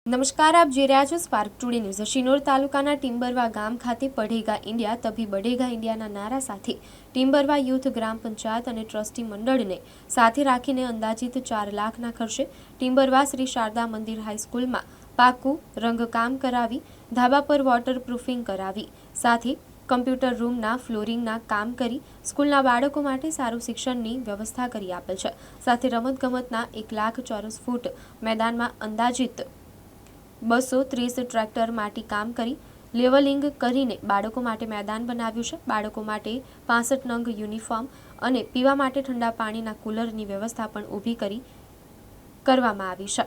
નમસ્કાર, આપ જોઈ રહ્યા છો સ્પાર્ક ટુડે ન્યૂઝ। શિનોર તાલુકાના ટિમ્બરવા ગામ ખાતે બઢેગા ઇન્ડિયા તભી બઢેગા ઇન્ડિયાના નારા સાથે ટિમ્બરવા યુથ ગ્રામ પંચાયત અને ટ્રસ્ટી મંડળને સાથે રાખીને અંદાજિત 4 લાખના ખર્ચે ટિમ્બરવા શ્રી શારદા મંદિર હાઈસ્કૂલમાં પાકું રંગકામ કરાવી ધાબા પર વોટરપ્રૂફિંગ કરાવી સાથે કમ્પ્યુટર રૂમના ફ્લોરિંગના કામ કરી સ્કૂલના બાળકો માટે સારું શિક્ષણની વ્યવસ્થા કરી આપેલ છે। સાથે રમતગમતના 1 લાખ ચોરસ ફૂટ મેદાનમાં અંદાજિત 230 ટ્રેક્ટર માટી કામ કરી લેવલિંગ કરીને બાળકો માટે મેદાન બનાવ્યું છે। બાળકો માટે 65 નંગ યુનિફોર્મ અને પીવા માટે ઠંડા પાણીના કુલરની વ્યવસ્થા પણ ઊભી કરવામાં આવી છે।